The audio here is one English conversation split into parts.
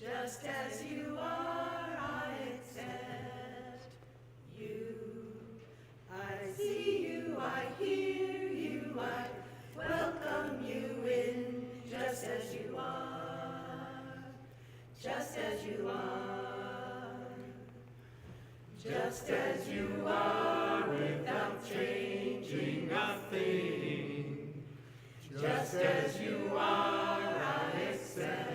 Just as you are, I accept you. I see you, I hear you, I welcome you in, just as you are, just as you are, just as you are, without changing a thing, just as you are, I accept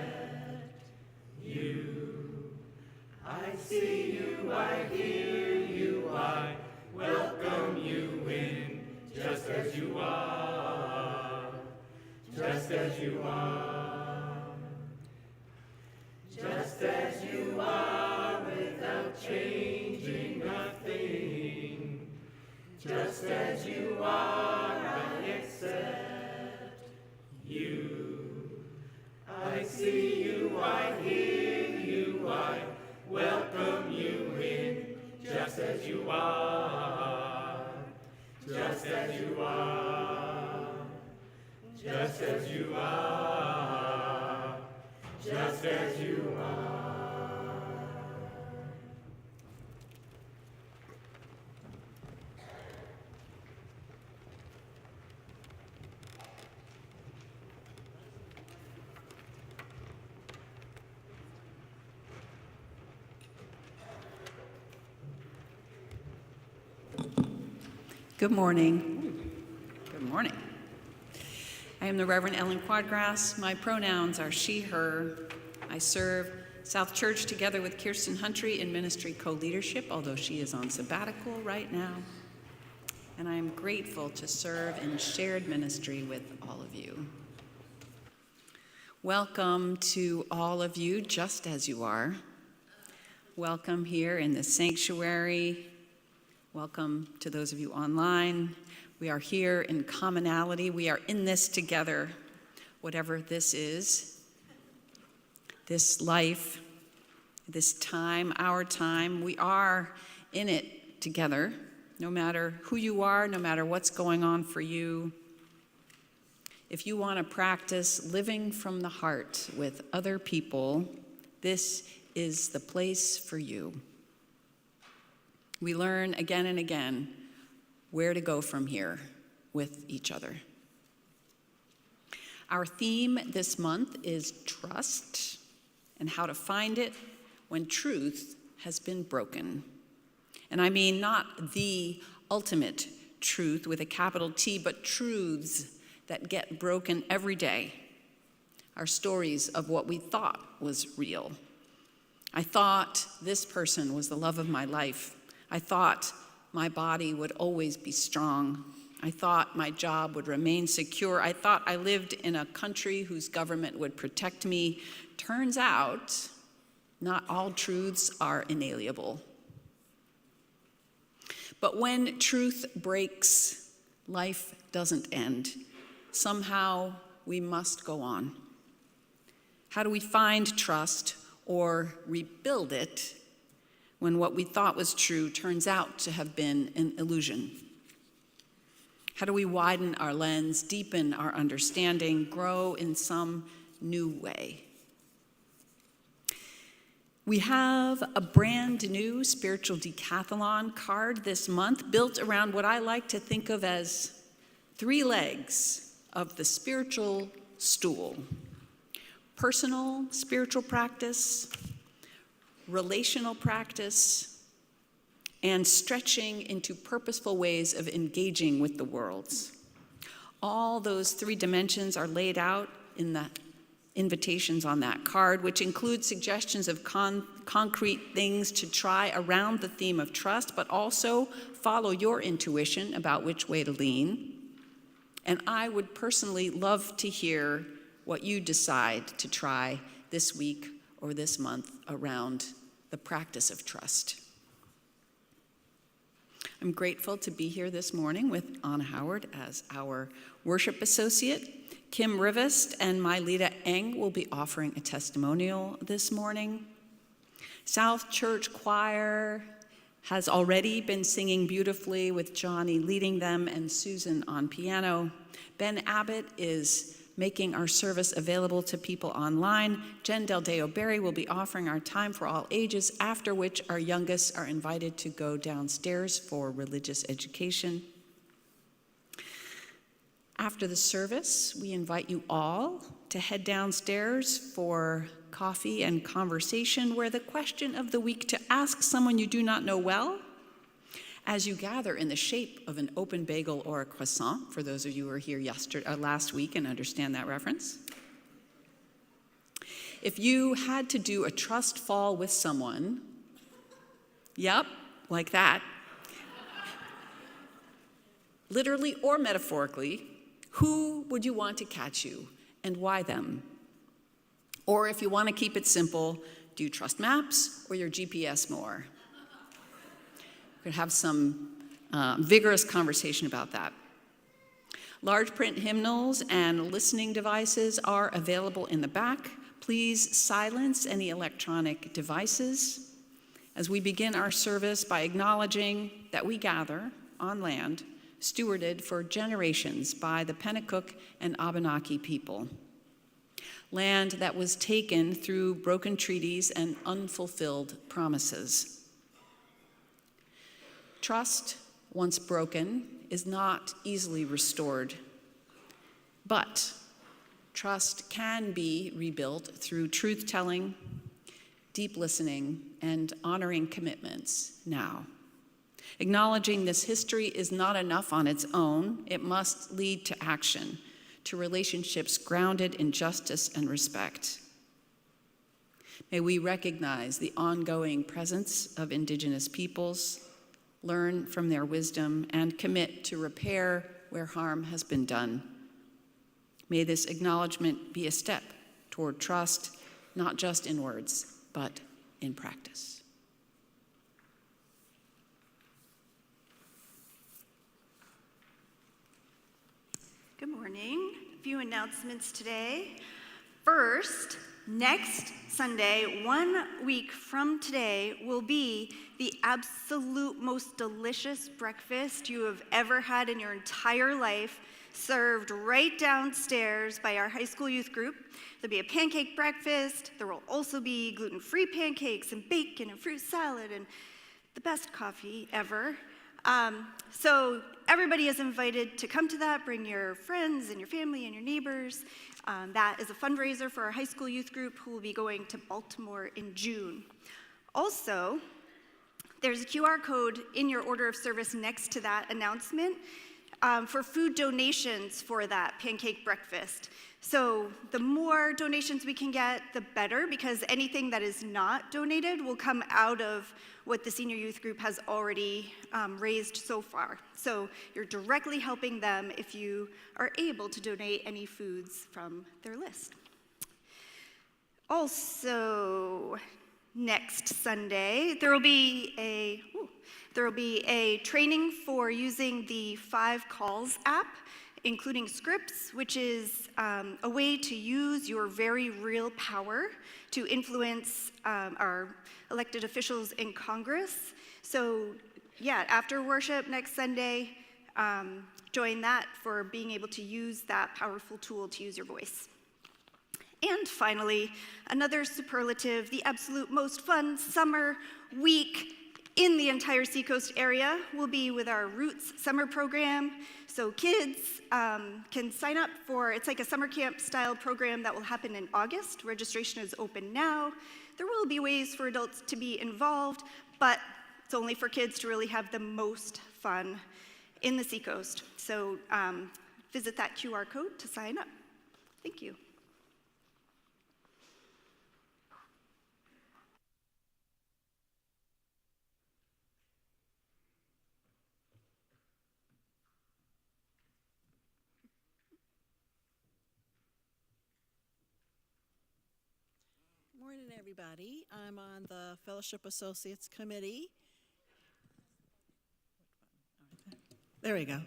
you. I see you, I hear you, I welcome you in, just as you are, just as you are, just as you are, without changing a thing, just as you are, I accept you. I see you, I hear you, I welcome you in, just as you are, just as you are, just as you are, just as you are. Good morning. Good morning. I am the Reverend Ellen Quaadgras. My pronouns are she, her. I serve South Church together with Kirsten Huntry in ministry co-leadership, although she is on sabbatical right now. And I am grateful to serve in shared ministry with all of you. Welcome to all of you, just as you are. Welcome here in the sanctuary. Welcome to those of you online. We are here in commonality. We are in this together, whatever this is, this life, this time, our time. We are in it together, no matter who you are, no matter what's going on for you. If you want to practice living from the heart with other people, this is the place for you. We learn again and again where to go from here with each other. Our theme this month is trust and how to find it when truth has been broken. And I mean not the ultimate truth with a capital T, but truths that get broken every day. Our stories of what we thought was real. I thought this person was the love of my life. I thought my body would always be strong. I thought my job would remain secure. I thought I lived in a country whose government would protect me. Turns out, not all truths are inalienable. But when truth breaks, life doesn't end. Somehow, we must go on. How do we find trust or rebuild it when what we thought was true turns out to have been an illusion? How do we widen our lens, deepen our understanding, grow in some new way? We have a brand new spiritual decathlon card this month built around what I like to think of as 3 legs of the spiritual stool: personal spiritual practice, relational practice, and stretching into purposeful ways of engaging with the world. All those 3 dimensions are laid out in the invitations on that card, which include suggestions of concrete things to try around the theme of trust, but also follow your intuition about which way to lean. And I would personally love to hear what you decide to try this week or this month around the practice of trust. I'm grateful to be here this morning with Anna Howard as our worship associate. Kim Rivest and Myleta will be offering a testimonial this morning. South Church Choir has already been singing beautifully with Johnny leading them and Susan on piano. Ben Abbott is making our service available to people online. Jen Del Deo-Barry will be offering our time for all ages, after which our youngest are invited to go downstairs for religious education. After the service, we invite you all to head downstairs for coffee and conversation, where the question of the week to ask someone you do not know well, as you gather in the shape of an open bagel or a croissant, for those of you who were here last week and understand that reference. If you had to do a trust fall with someone, yep, like that, literally or metaphorically, who would you want to catch you and why them? Or if you want to keep it simple, do you trust maps or your GPS more? We could have some vigorous conversation about that. Large print hymnals and listening devices are available in the back. Please silence any electronic devices as we begin our service by acknowledging that we gather on land stewarded for generations by the Pennacook and Abenaki people. Land that was taken through broken treaties and unfulfilled promises. Trust, once broken, is not easily restored, but trust can be rebuilt through truth-telling, deep listening, and honoring commitments now. Acknowledging this history is not enough on its own. It must lead to action, to relationships grounded in justice and respect. May we recognize the ongoing presence of Indigenous peoples, learn from their wisdom, and commit to repair where harm has been done. May this acknowledgement be a step toward trust, not just in words, but in practice. Good morning. A few announcements today. First, next Sunday, 1 week from today, will be the absolute most delicious breakfast you have ever had in your entire life, served right downstairs by our high school youth group. There'll be a pancake breakfast. There will also be gluten-free pancakes and bacon and fruit salad and the best coffee ever. So everybody is invited to come to that. Bring your friends and your family and your neighbors. That is a fundraiser for our high school youth group who will be going to Baltimore in June. Also, there's a QR code in your order of service next to that announcement for food donations for that pancake breakfast. So the more donations we can get, the better, because anything that is not donated will come out of what the senior youth group has already raised so far. So you're directly helping them if you are able to donate any foods from their list. Also, next Sunday, there will be a training for using the 5 Calls app, including scripts, which is a way to use your very real power to influence our elected officials in Congress. So yeah, after worship next Sunday, join that for being able to use that powerful tool to use your voice. And finally, another superlative, the absolute most fun summer week in the entire Seacoast area will be with our Roots summer program. So kids can sign up for, it's like a summer camp style program that will happen in August. Registration is open now. There will be ways for adults to be involved, but it's only for kids to really have the most fun in the Seacoast. So visit that QR code to sign up. Thank you. Morning, everybody. I'm on the Fellowship Associates Committee. There we go.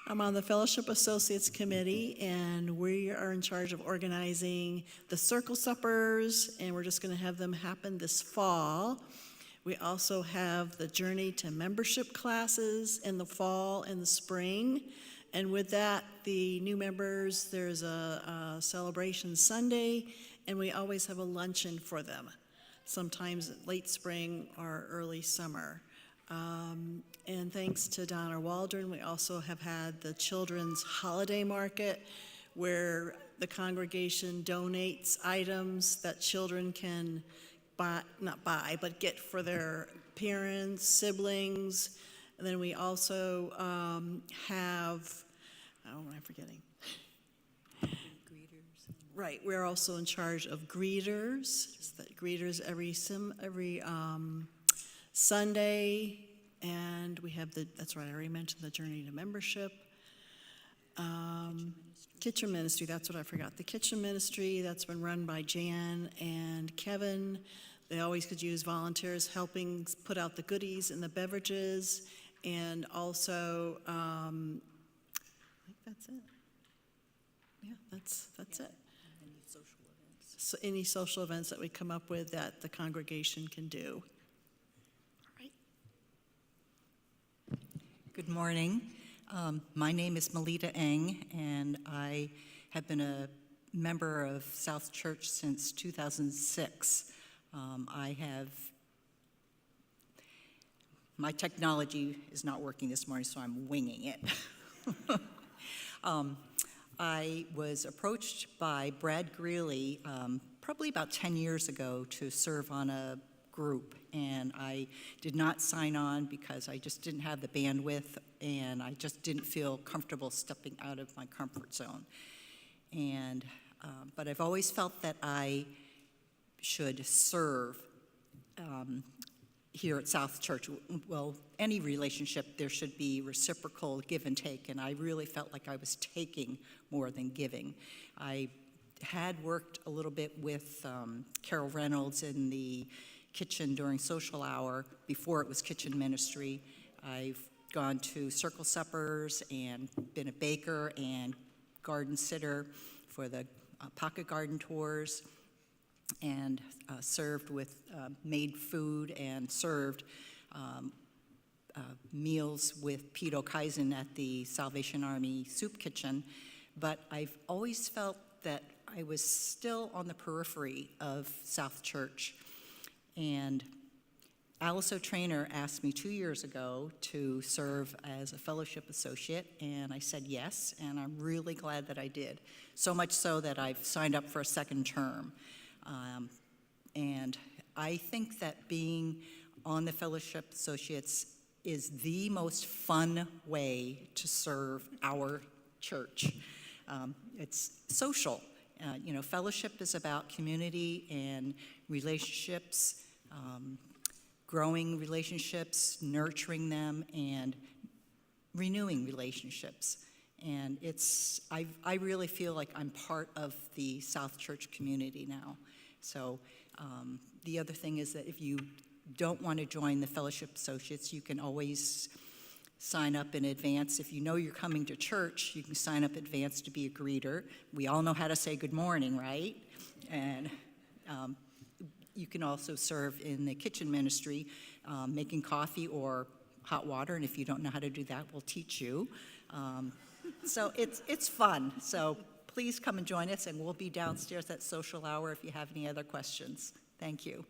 I'm on the Fellowship Associates Committee, and we are in charge of organizing the circle suppers, and we're just going to have them happen this fall. We also have the Journey to Membership classes in the fall and the spring, And with that, the new members, there's a celebration Sunday, and we always have a luncheon for them, sometimes late spring or early summer. And thanks to Donna Waldron, we also have had the Children's Holiday Market, where the congregation donates items that children can buy, not buy, but get for their parents, siblings. And then we also have, oh, what am I forgetting? Greeters. Right, we're also in charge of greeters. Greeters every Sunday, and we have that's right, I already mentioned the Journey to Membership. Kitchen Ministry, that's what I forgot. The Kitchen Ministry, that's been run by Jan and Kevin. They always could use volunteers helping put out the goodies and the beverages, and also, I think that's it. Yeah, that's it. Any social events. So any social events that we come up with that the congregation can do. All right. Good morning. My name is Myleta Eng, and I have been a member of South Church since 2006. My technology is not working this morning, so I'm winging it. I was approached by Brad Greeley probably about 10 years ago to serve on a group, and I did not sign on because I just didn't have the bandwidth, and I just didn't feel comfortable stepping out of my comfort zone. And but I've always felt that I should serve here at South Church. Well, any relationship, there should be reciprocal give and take, and I really felt like I was taking more than giving. I had worked a little bit with Carol Reynolds in the kitchen during social hour before it was kitchen ministry. I've gone to circle suppers and been a baker and garden sitter for the pocket garden tours, and served with made food and served meals with Pedo Kaizen at the Salvation Army soup kitchen. But I've always felt that I was still on the periphery of South Church. And Alice O'Trainer asked me 2 years ago to serve as a fellowship associate, and I said yes, and I'm really glad that I did. So much so that I've signed up for a second term. And I think that being on the fellowship associates is the most fun way to serve our church. It's social. Fellowship is about community and relationships, growing relationships, nurturing them, and renewing relationships. And I really feel like I'm part of the South Church community now. So the other thing is that if you don't want to join the Fellowship Associates, you can always sign up in advance. If you know you're coming to church, you can sign up in advance to be a greeter. We all know how to say good morning, right? And you can also serve in the kitchen ministry, making coffee or hot water, and if you don't know how to do that, we'll teach you. So it's fun. So please come and join us, and we'll be downstairs at social hour if you have any other questions. Thank you.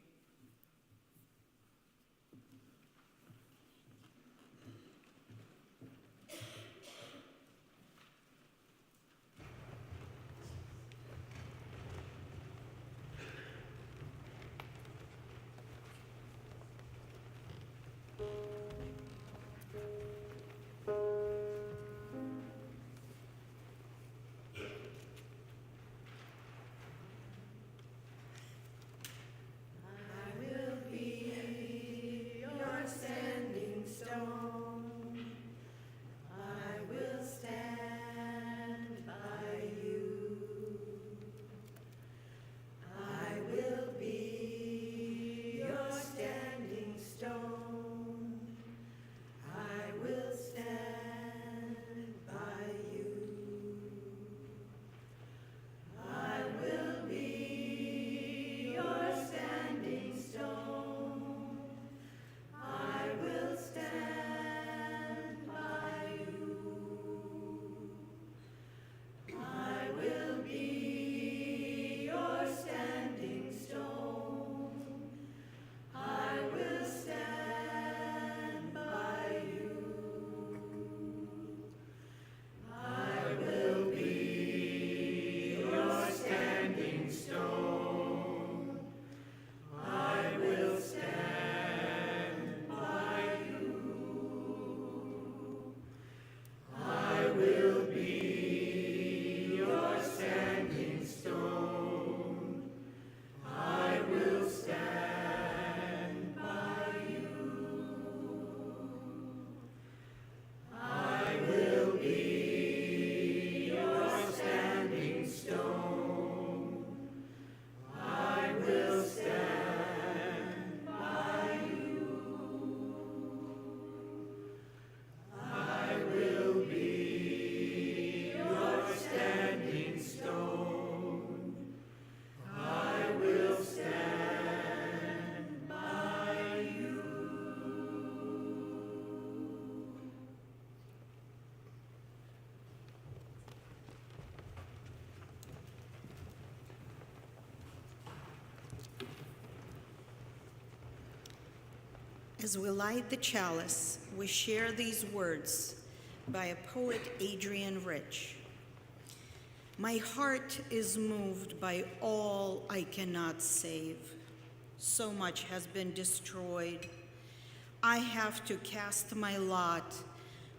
As we light the chalice, we share these words by a poet, Adrian Rich. My heart is moved by all I cannot save. So much has been destroyed. I have to cast my lot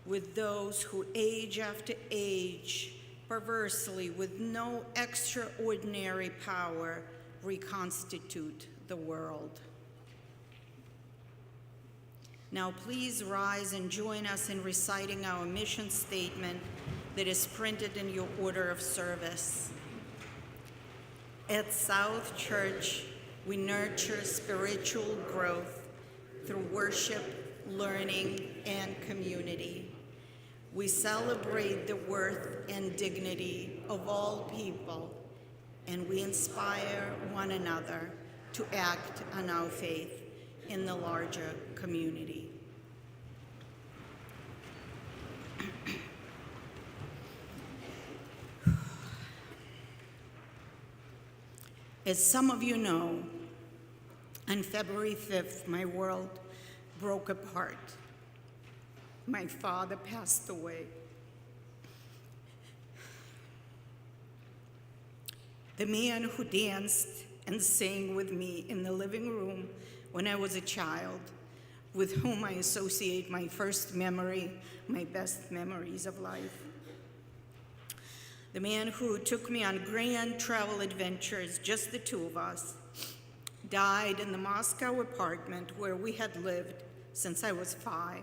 with those who age after age, perversely, with no extraordinary power, reconstitute the world. Now please rise and join us in reciting our mission statement that is printed in your order of service. At South Church, we nurture spiritual growth through worship, learning, and community. We celebrate the worth and dignity of all people, and we inspire one another to act on our faith in the larger community. As some of you know, on February 5th, my world broke apart. My father passed away. The man who danced and sang with me in the living room when I was a child, with whom I associate my first memory, my best memories of life. The man who took me on grand travel adventures, just the two of us, died in the Moscow apartment where we had lived since I was 5.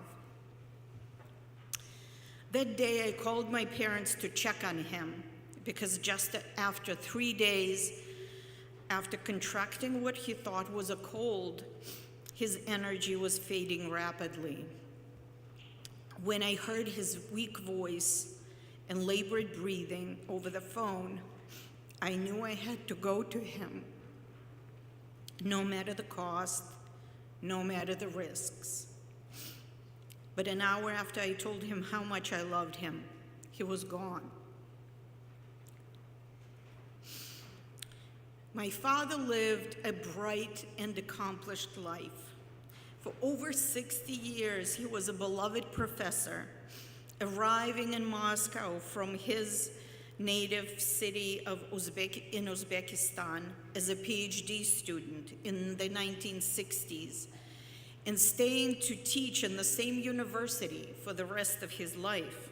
That day I called my parents to check on him because just after 3 days after contracting what he thought was a cold, his energy was fading rapidly. When I heard his weak voice and labored breathing over the phone, I knew I had to go to him, no matter the cost, no matter the risks. But an hour after I told him how much I loved him, he was gone. My father lived a bright and accomplished life. For over 60 years, he was a beloved professor, arriving in Moscow from his native city of in Uzbekistan as a PhD student in the 1960s, and staying to teach in the same university for the rest of his life.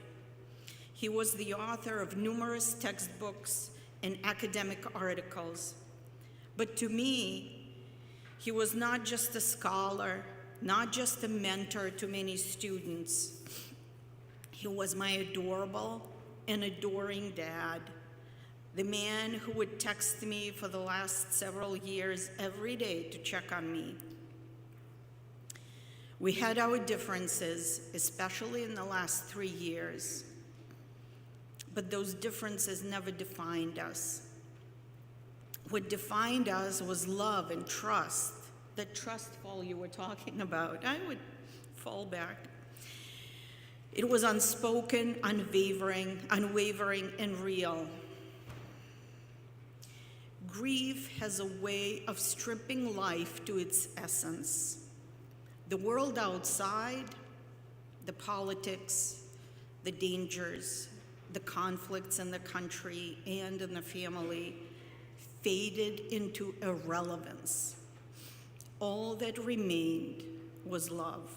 He was the author of numerous textbooks and academic articles. But to me, he was not just a scholar, not just a mentor to many students. He was my adorable and adoring dad, the man who would text me for the last several years every day to check on me. We had our differences, especially in the last 3 years, but those differences never defined us. What defined us was love and trust, the trust fall you were talking about. I would fall back. It was unspoken, unwavering, and real. Grief has a way of stripping life to its essence. The world outside, the politics, the dangers, the conflicts in the country and in the family faded into irrelevance. All that remained was love.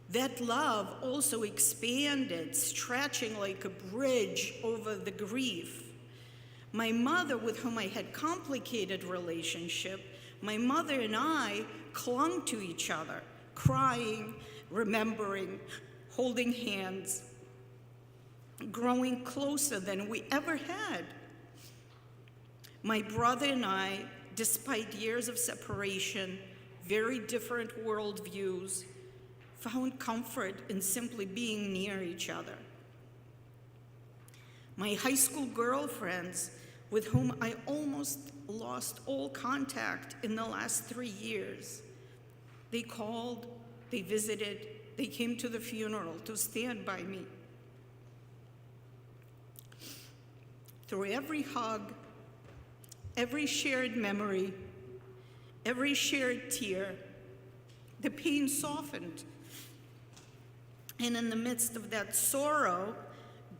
That love also expanded, stretching like a bridge over the grief. My mother, with whom I had complicated relationship, my mother and I clung to each other, crying, remembering, holding hands, growing closer than we ever had. My brother and I, despite years of separation, very different worldviews, found comfort in simply being near each other. My high school girlfriends, with whom I almost lost all contact in the last 3 years, they called, they visited, they came to the funeral to stand by me. Through every hug, every shared memory, every shared tear, The pain softened. And in the midst of that sorrow,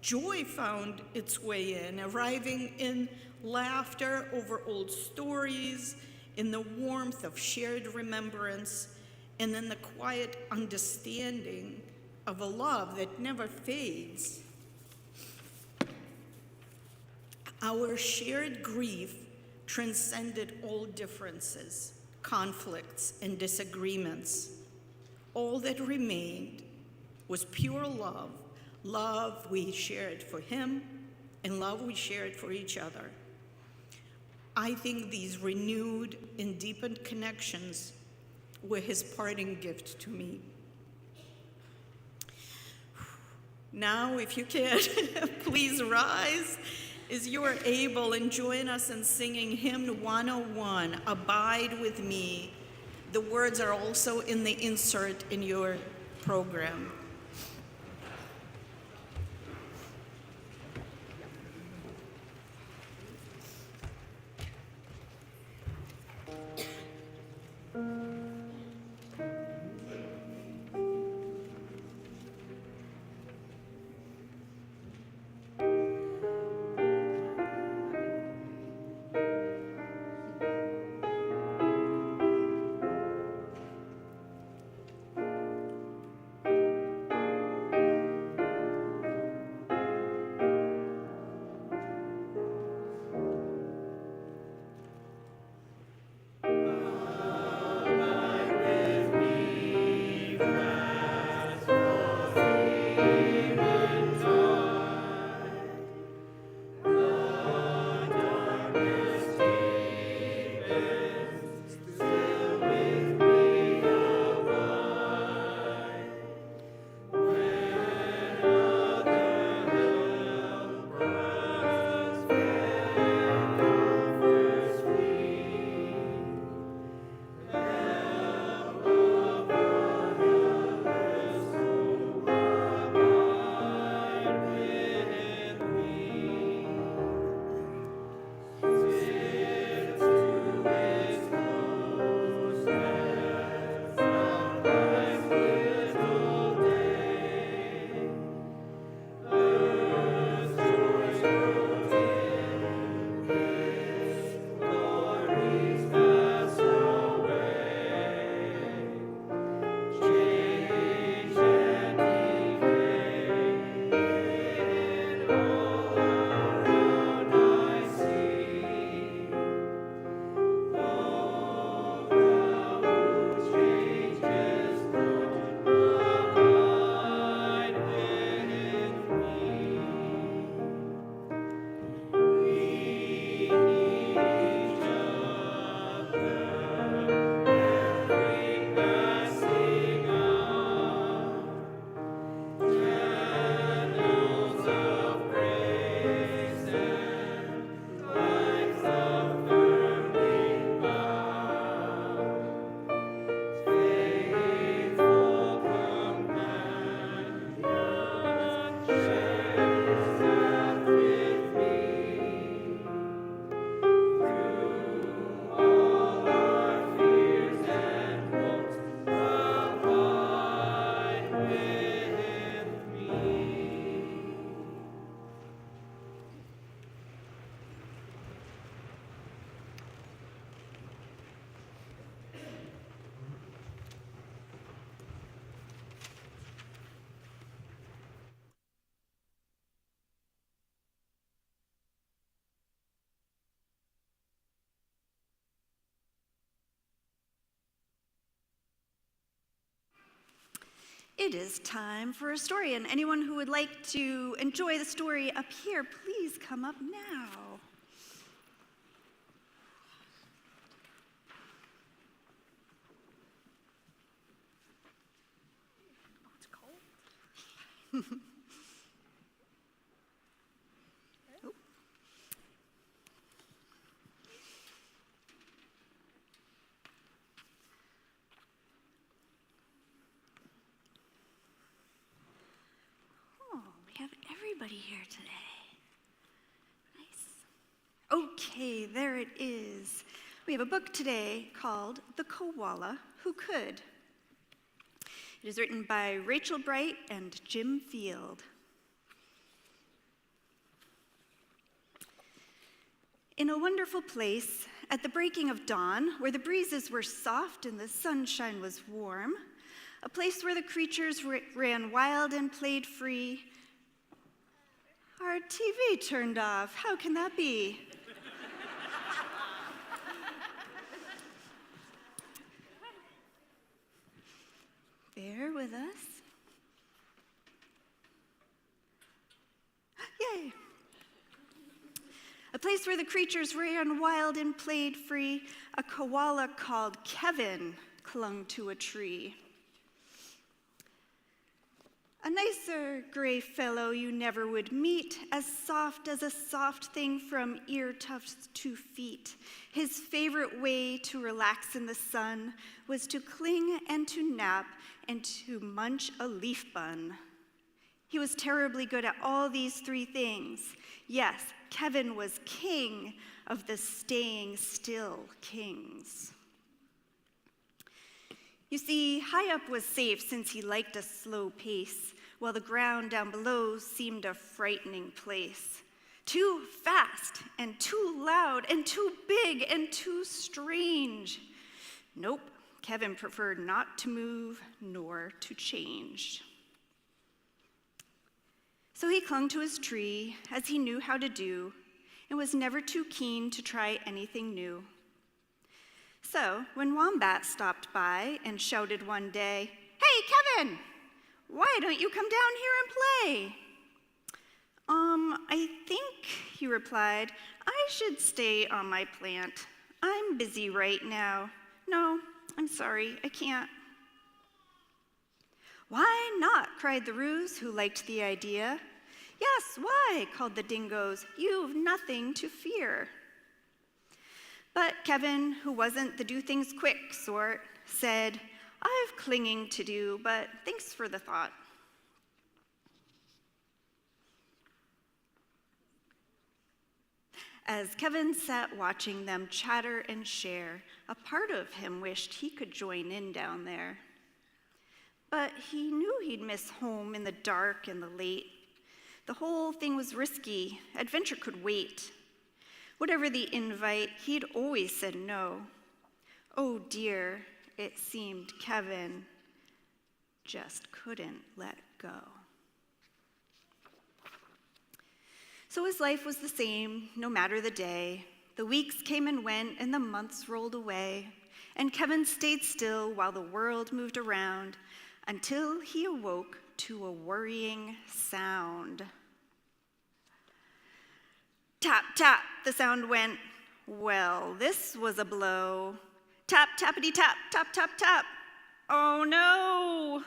joy found its way in, arriving in laughter over old stories, in the warmth of shared remembrance, and in the quiet understanding of a love that never fades. Our shared grief transcended all differences, conflicts, and disagreements. All that remained was pure love, love we shared for him and love we shared for each other. I think these renewed and deepened connections were his parting gift to me. Now, if you can, please rise as you are able and join us in singing hymn 101, Abide With Me. The words are also in the insert in your program. It is time for a story, and anyone who would like to enjoy the story up here, please come up now. Oh, it's cold. We have everybody here today. Nice. Okay, there it is. We have a book today called The Koala Who Could. It is written by Rachel Bright and Jim Field. In a wonderful place, at the breaking of dawn, where the breezes were soft and the sunshine was warm, a place where the creatures ran wild and played free. Our TV turned off. How can that be? Bear with us. Yay! A place where the creatures ran wild and played free, a koala called Kevin clung to a tree. A nicer gray fellow you never would meet, as soft as a soft thing from ear tufts to feet. His favorite way to relax in the sun was to cling and to nap and to munch a leaf bun. He was terribly good at all these three things. Yes, Kevin was king of the staying still kings. You see, high up was safe since he liked a slow pace, while the ground down below seemed a frightening place. Too fast and too loud and too big and too strange. Nope, Kevin preferred not to move nor to change. So he clung to his tree, as he knew how to do, and was never too keen to try anything new. So when Wombat stopped by and shouted one day, "Hey, Kevin, why don't you come down here and play?" I think, he replied, I should stay on my plant. I'm busy right now. No, I'm sorry, I can't. Why not? Cried the Roos, who liked the idea. Yes, why? Called the Dingoes. You've nothing to fear. But Kevin, who wasn't the do things quick sort, said, I've clinging to do, but thanks for the thought. As Kevin sat watching them chatter and share, a part of him wished he could join in down there. But he knew he'd miss home in the dark and the late. The whole thing was risky. Adventure could wait. Whatever the invite, he'd always said no. Oh dear, it seemed Kevin just couldn't let go. So his life was the same, no matter the day. The weeks came and went, and the months rolled away. And Kevin stayed still while the world moved around, until he awoke to a worrying sound. Tap, tap, the sound went. Well, this was a blow. Tap, tappity, tap, tap, tap, tap. Oh no!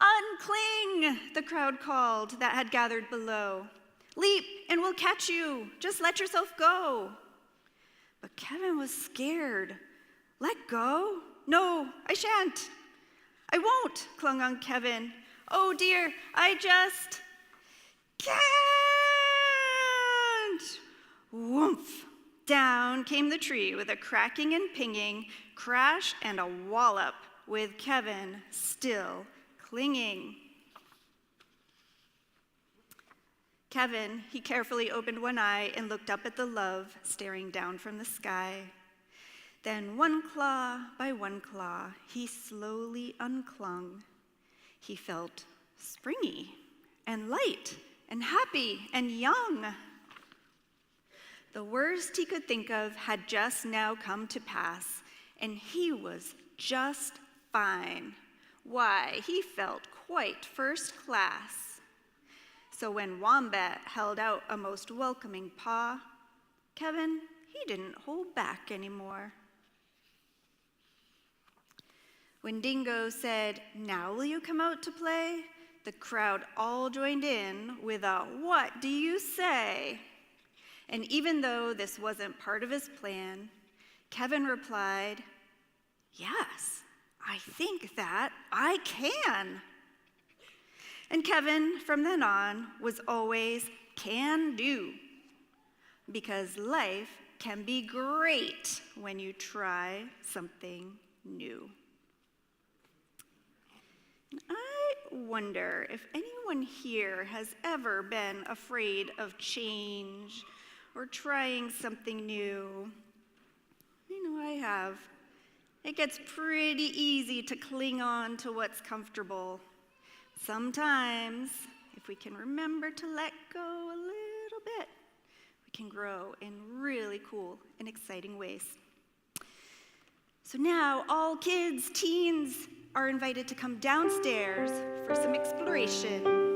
Uncling, the crowd called that had gathered below. Leap and we'll catch you. Just let yourself go. But Kevin was scared. Let go? No, I shan't. I won't, clung on Kevin. Oh dear, I just can't. Whoomph. Down came the tree with a cracking and pinging, crash and a wallop, with Kevin still clinging. Kevin, he carefully opened one eye and looked up at the love staring down from the sky. Then one claw by one claw, he slowly unclung. He felt springy and light and happy and young. The worst he could think of had just now come to pass, and he was just fine. Why, he felt quite first class. So when Wombat held out a most welcoming paw, Kevin, he didn't hold back anymore. When Dingo said, "Now will you come out to play?" the crowd all joined in with a "What do you say?" And even though this wasn't part of his plan, Kevin replied, "Yes, I think that I can." And Kevin, from then on, was always can do, because life can be great when you try something new. I wonder if anyone here has ever been afraid of change or trying something new. I know I have. It gets pretty easy to cling on to what's comfortable. Sometimes, if we can remember to let go a little bit, we can grow in really cool and exciting ways. So now, all kids, teens are invited to come downstairs for some exploration.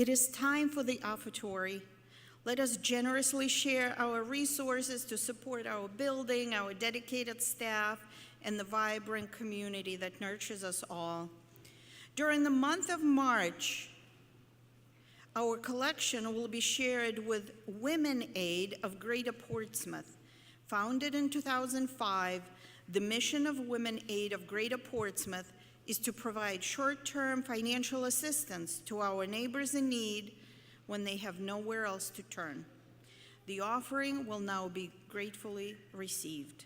It is time for the Offertory. Let us generously share our resources to support our building, our dedicated staff, and the vibrant community that nurtures us all. During the month of March, our collection will be shared with Women Aid of Greater Portsmouth. Founded in 2005, the mission of Women Aid of Greater Portsmouth is to provide short-term financial assistance to our neighbors in need when they have nowhere else to turn. The offering will now be gratefully received.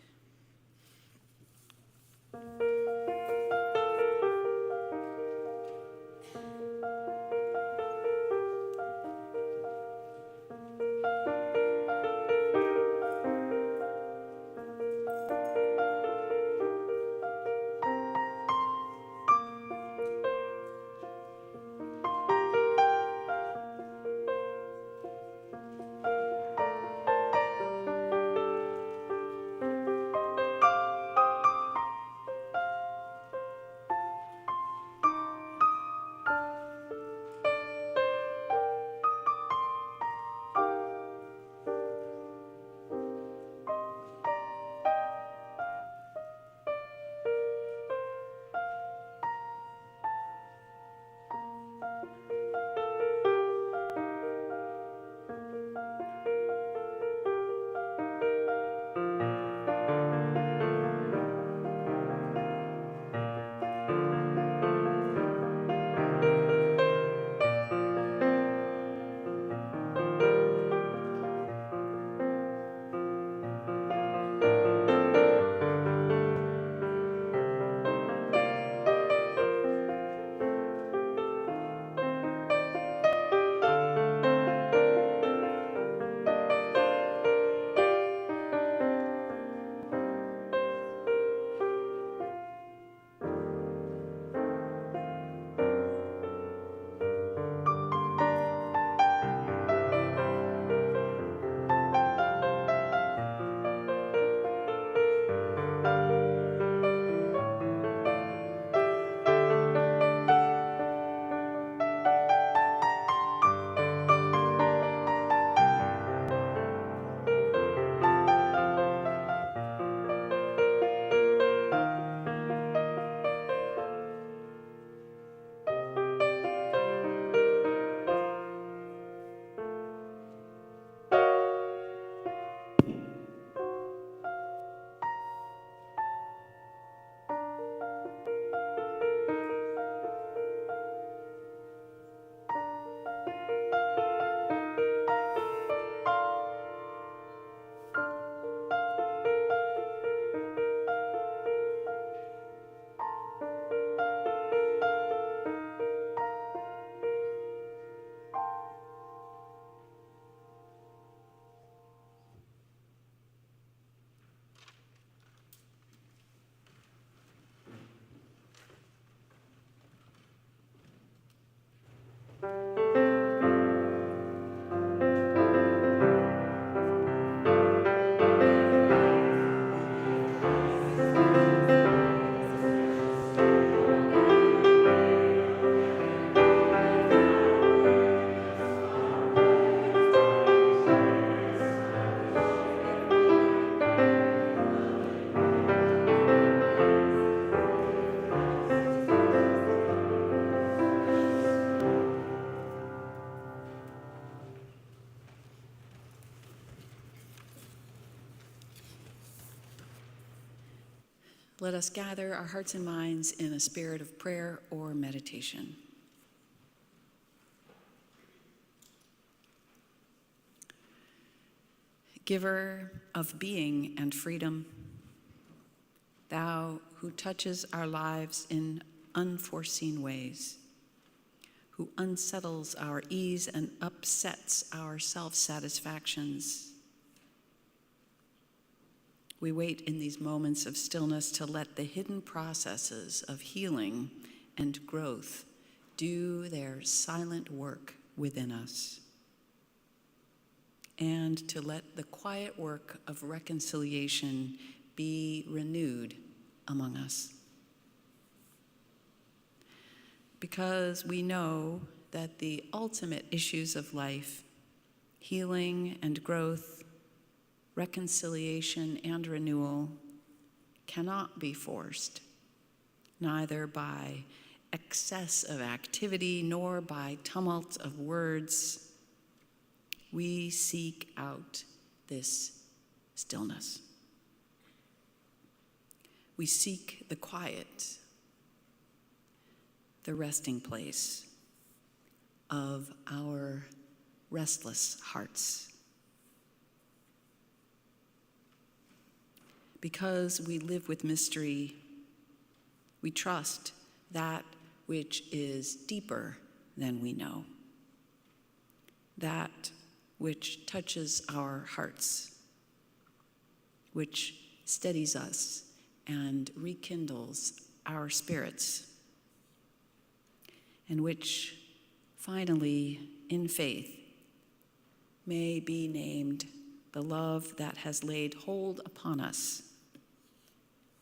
us gather our hearts and minds in a spirit of prayer or meditation. Giver of being and freedom, thou who touches our lives in unforeseen ways, who unsettles our ease and upsets our self-satisfactions. We wait in these moments of stillness to let the hidden processes of healing and growth do their silent work within us, and to let the quiet work of reconciliation be renewed among us. Because we know that the ultimate issues of life, healing and growth, reconciliation and renewal, cannot be forced, neither by excess of activity nor by tumult of words. We seek out this stillness. We seek the quiet, the resting place of our restless hearts. Because we live with mystery, we trust that which is deeper than we know, that which touches our hearts, which steadies us and rekindles our spirits, and which finally, in faith, may be named the love that has laid hold upon us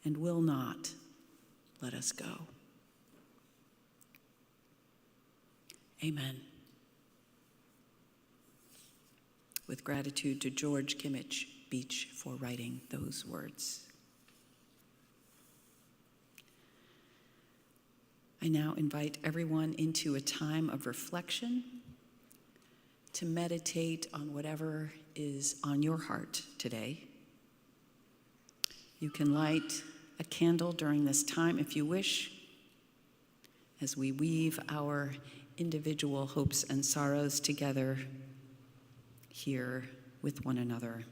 and will not let us go. Amen. With gratitude to George Kimmich Beach for writing those words. I now invite everyone into a time of reflection to meditate on whatever is on your heart today. You can light a candle during this time if you wish, as we weave our individual hopes and sorrows together here with one another,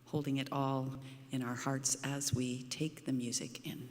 holding it all in our hearts as we take the music in.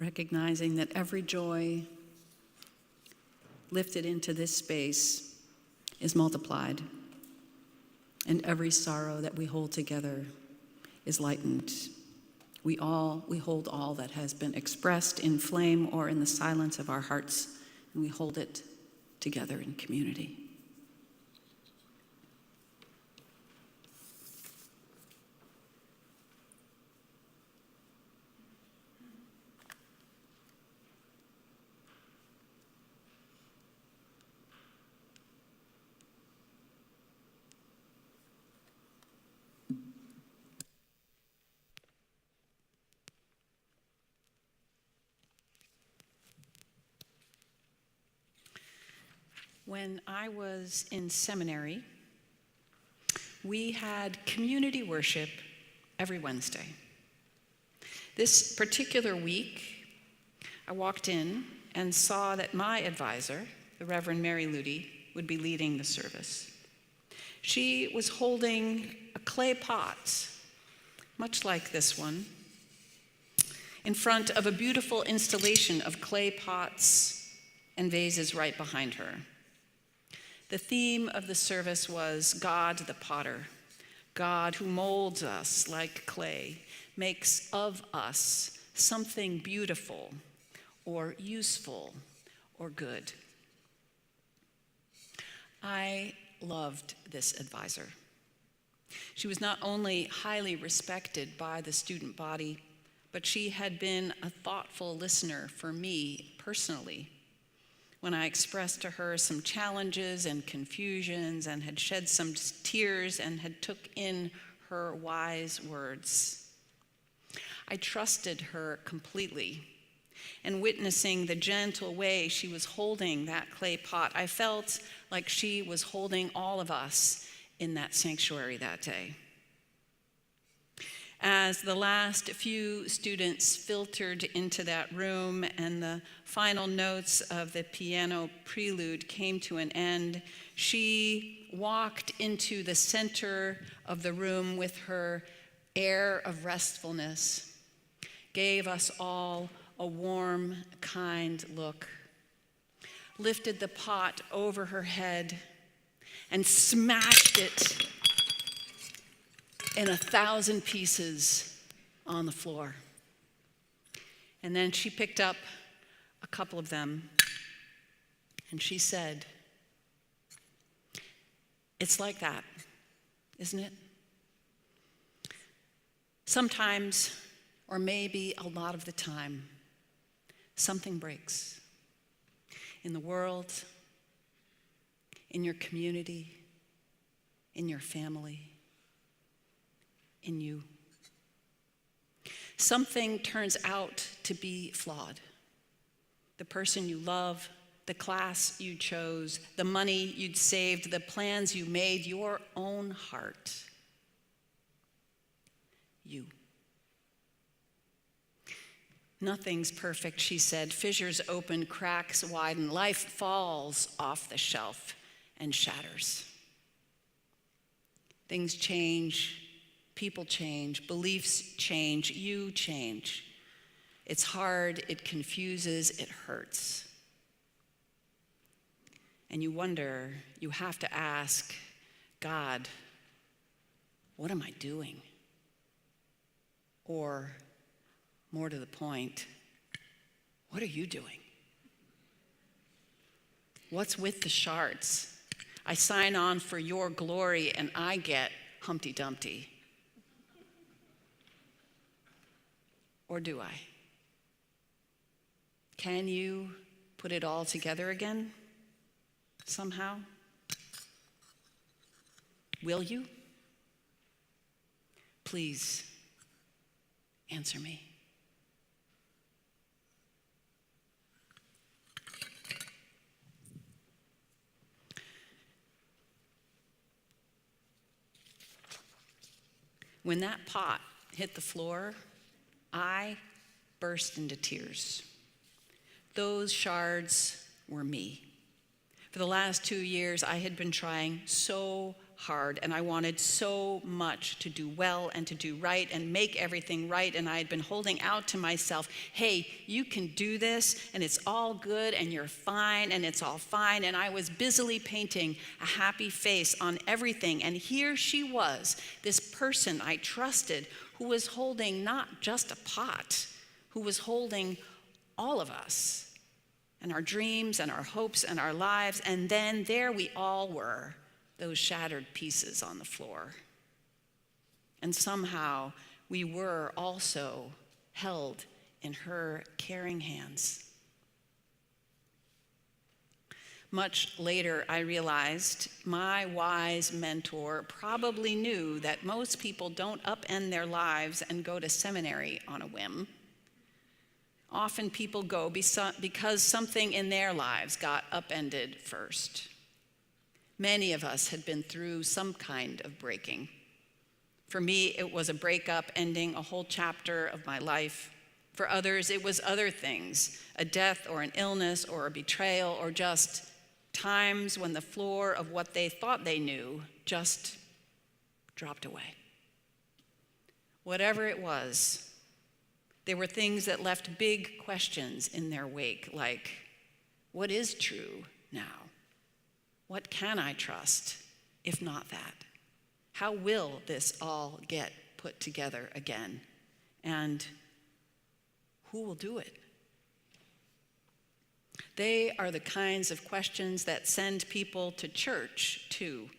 recognizing that every joy lifted into this space is multiplied, and every sorrow that we hold together is lightened. We hold all that has been expressed in flame or in the silence of our hearts, and we hold it together in community. When I was in seminary, we had community worship every Wednesday. This particular week, I walked in and saw that my advisor, the Reverend Mary Ludy, would be leading the service. She was holding a clay pot, much like this one, in front of a beautiful installation of clay pots and vases right behind her. The theme of the service was God the Potter, God who molds us like clay, makes of us something beautiful or useful or good. I loved this advisor. She was not only highly respected by the student body, but she had been a thoughtful listener for me personally when I expressed to her some challenges and confusions and had shed some tears and had took in her wise words. I trusted her completely, and witnessing the gentle way she was holding that clay pot, I felt like she was holding all of us in that sanctuary that day. As the last few students filtered into that room and the final notes of the piano prelude came to an end, she walked into the center of the room with her air of restfulness, gave us all a warm, kind look, lifted the pot over her head, and smashed it in 1,000 pieces on the floor. And then she picked up a couple of them and she said, "It's like that, isn't it? Sometimes, or maybe a lot of the time, something breaks in the world, in your community, in your family, in you. Something turns out to be flawed. The person you love, the class you chose, the money you'd saved, the plans you made, your own heart. You. Nothing's perfect," she said. "Fissures open, cracks widen, life falls off the shelf and shatters. Things change. People change, beliefs change, you change. It's hard, it confuses, it hurts. And you wonder, you have to ask, God, what am I doing? Or, more to the point, what are you doing? What's with the shards? I sign on for your glory and I get Humpty Dumpty. Or do I? Can you put it all together again, somehow? Will you? Please answer me. When that pot hit the floor, I burst into tears. Those shards were me. For the last 2 years, I had been trying so hard, and I wanted so much to do well and to do right and make everything right, and I had been holding out to myself, hey, you can do this, and it's all good, and you're fine, and it's all fine, and I was busily painting a happy face on everything, and here she was, this person I trusted, who was holding not just a pot, who was holding all of us, and our dreams, and our hopes, and our lives, and then there we all were, those shattered pieces on the floor. And somehow we were also held in her caring hands. Much later, I realized my wise mentor probably knew that most people don't upend their lives and go to seminary on a whim. Often people go because something in their lives got upended first. Many of us had been through some kind of breaking. For me, it was a breakup ending a whole chapter of my life. For others, it was other things, a death or an illness or a betrayal or just times when the floor of what they thought they knew just dropped away. Whatever it was, there were things that left big questions in their wake, like, what is true now? What can I trust, if not that? How will this all get put together again? And who will do it? They are the kinds of questions that send people to church, too.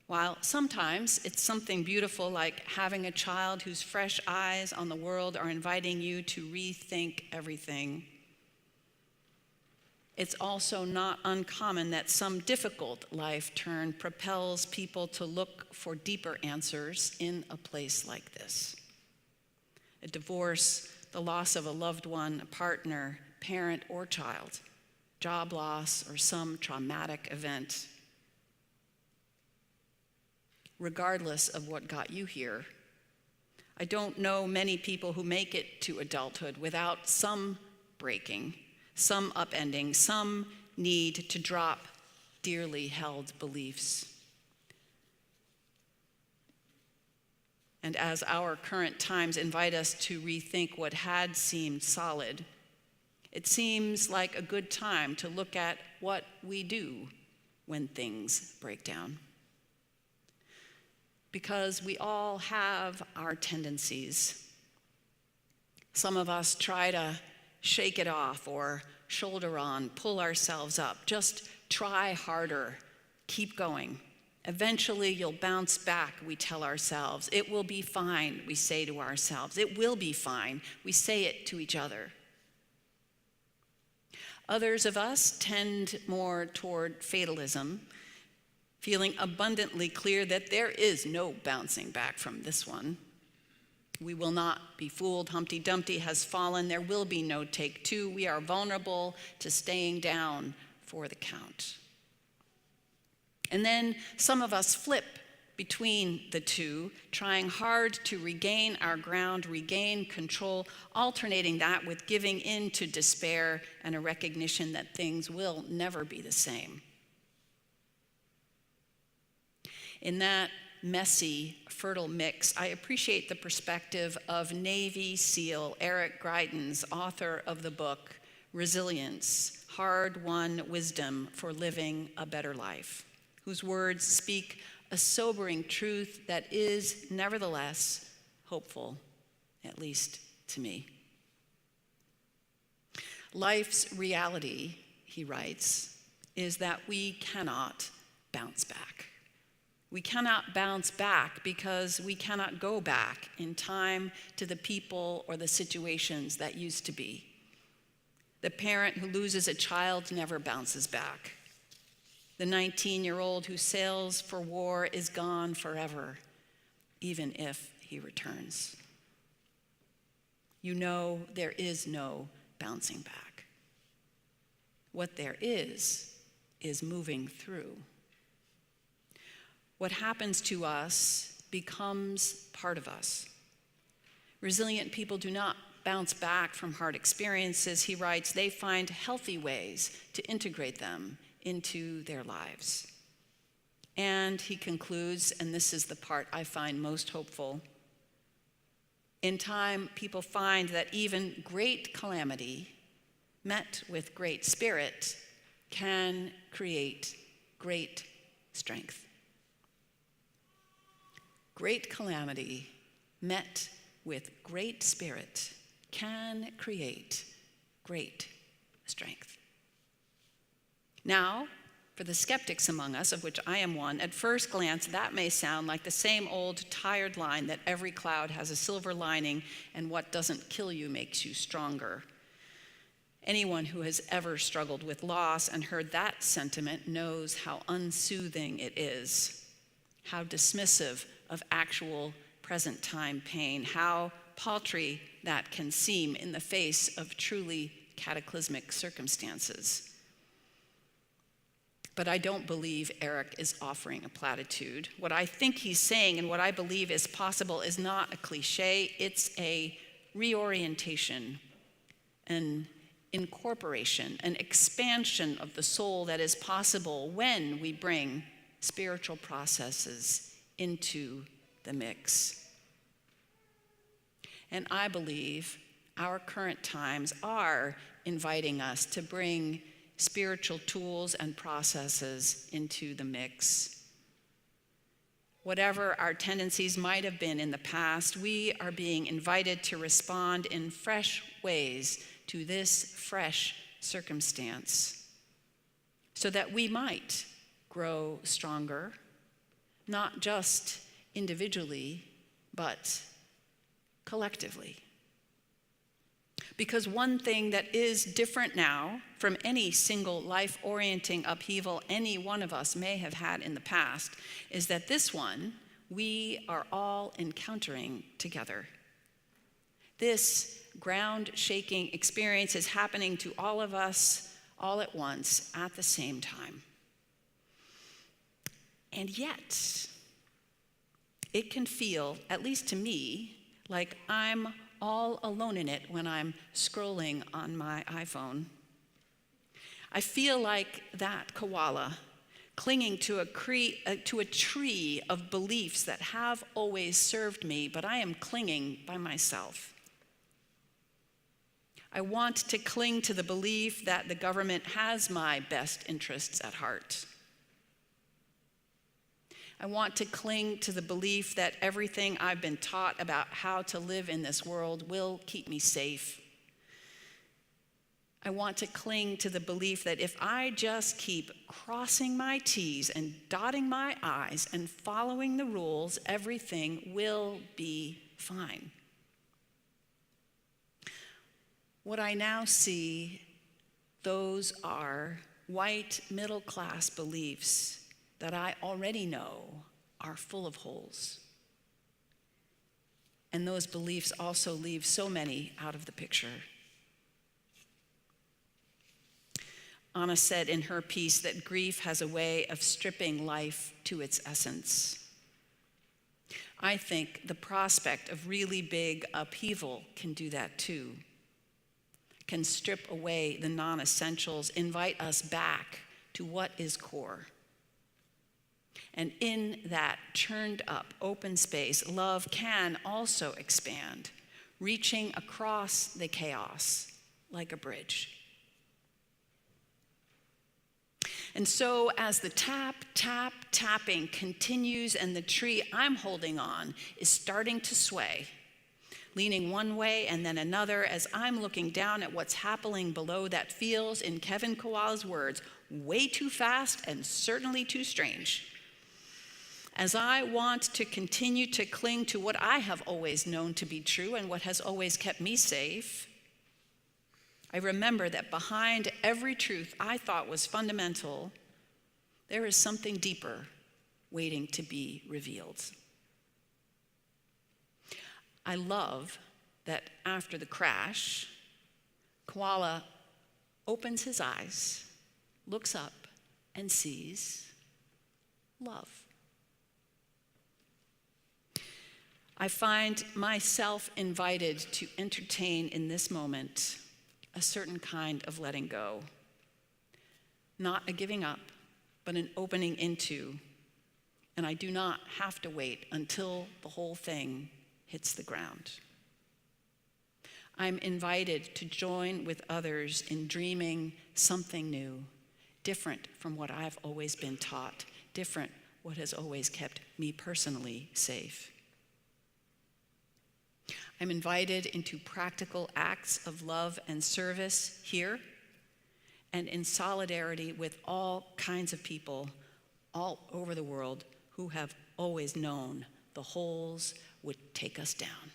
While sometimes it's something beautiful like having a child whose fresh eyes on the world are inviting you to rethink everything, it's also not uncommon that some difficult life turn propels people to look for deeper answers in a place like this. A divorce, the loss of a loved one, a partner, parent, or child, job loss, or some traumatic event. Regardless of what got you here, I don't know many people who make it to adulthood without some breaking, some upending, some need to drop dearly held beliefs. And as our current times invite us to rethink what had seemed solid, it seems like a good time to look at what we do when things break down. Because we all have our tendencies. Some of us try to shake it off or shoulder on, pull ourselves up. Just try harder, keep going. Eventually you'll bounce back, we tell ourselves. It will be fine, we say to ourselves. It will be fine, we say it to each other. Others of us tend more toward fatalism, feeling abundantly clear that there is no bouncing back from this one. We will not be fooled. Humpty Dumpty has fallen. There will be no take two. We are vulnerable to staying down for the count. And then some of us flip between the two, trying hard to regain our ground, regain control, alternating that with giving in to despair and a recognition that things will never be the same. In that messy, fertile mix, I appreciate the perspective of Navy SEAL Eric Greitens, author of the book, Resilience, Hard-Won Wisdom for Living a Better Life, whose words speak a sobering truth that is nevertheless hopeful, at least to me. Life's reality, he writes, is that we cannot bounce back. We cannot bounce back because we cannot go back in time to the people or the situations that used to be. The parent who loses a child never bounces back. The 19-year-old who sails for war is gone forever, even if he returns. You know there is no bouncing back. What there is moving through. What happens to us becomes part of us. Resilient people do not bounce back from hard experiences, he writes. They find healthy ways to integrate them into their lives. And he concludes, and this is the part I find most hopeful, in time, people find that even great calamity, met with great spirit, can create great strength. Great calamity, met with great spirit, can create great strength. Now, for the skeptics among us, of which I am one, at first glance, that may sound like the same old tired line that every cloud has a silver lining and what doesn't kill you makes you stronger. Anyone who has ever struggled with loss and heard that sentiment knows how unsoothing it is, how dismissive of actual present time pain, how paltry that can seem in the face of truly cataclysmic circumstances. But I don't believe Eric is offering a platitude. What I think he's saying and what I believe is possible is not a cliche, it's a reorientation, an incorporation, an expansion of the soul that is possible when we bring spiritual processes into the mix. And I believe our current times are inviting us to bring spiritual tools and processes into the mix. Whatever our tendencies might have been in the past, we are being invited to respond in fresh ways to this fresh circumstance so that we might grow stronger, not just individually, but collectively. Because one thing that is different now from any single life-orienting upheaval any one of us may have had in the past is that this one we are all encountering together. This ground-shaking experience is happening to all of us all at once at the same time. And yet, it can feel, at least to me, like I'm all alone in it when I'm scrolling on my iPhone. I feel like that koala clinging to a tree of beliefs that have always served me, but I am clinging by myself. I want to cling to the belief that the government has my best interests at heart. I want to cling to the belief that everything I've been taught about how to live in this world will keep me safe. I want to cling to the belief that if I just keep crossing my T's and dotting my I's and following the rules, everything will be fine. What I now see, those are white middle-class beliefs that I already know are full of holes. And those beliefs also leave so many out of the picture. Anna said in her piece that grief has a way of stripping life to its essence. I think the prospect of really big upheaval can do that too, can strip away the non-essentials, invite us back to what is core. And in that churned up open space, love can also expand, reaching across the chaos like a bridge. And so as the tapping continues and the tree I'm holding on is starting to sway, leaning one way and then another as I'm looking down at what's happening below that feels, in Kevin Kowal's words, way too fast and certainly too strange. As I want to continue to cling to what I have always known to be true and what has always kept me safe, I remember that behind every truth I thought was fundamental, there is something deeper waiting to be revealed. I love that after the crash, Koala opens his eyes, looks up, and sees love. I find myself invited to entertain in this moment a certain kind of letting go. Not a giving up, but an opening into and I do not have to wait until the whole thing hits the ground. I'm invited to join with others in dreaming something new, different from what I've always been taught, different what has always kept me personally safe. I'm invited into practical acts of love and service here and in solidarity with all kinds of people all over the world who have always known the holes would take us down.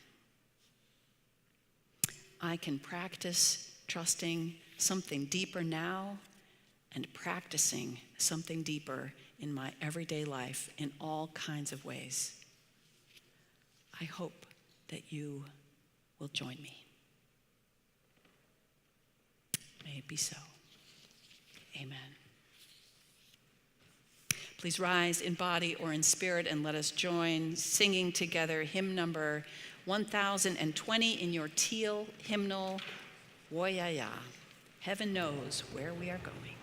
I can practice trusting something deeper now and practicing something deeper in my everyday life in all kinds of ways. I hope that you will join me. May it be so. Amen. Please rise in body or in spirit and let us join singing together hymn number 1020 in your teal hymnal, Woyaya. Heaven knows where we are going.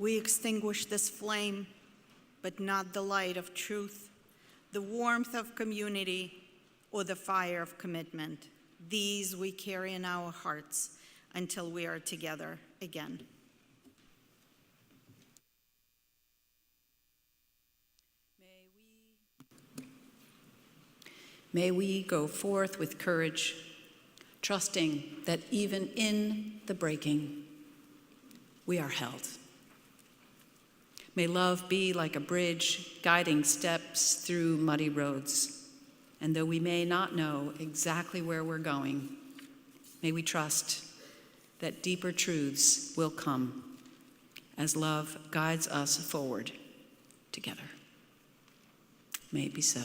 We extinguish this flame, but not the light of truth, the warmth of community, or the fire of commitment. These we carry in our hearts until we are together again. May we go forth with courage, trusting that even in the breaking, we are held. May love be like a bridge guiding steps through muddy roads. And though we may not know exactly where we're going, may we trust that deeper truths will come as love guides us forward together. May it be so.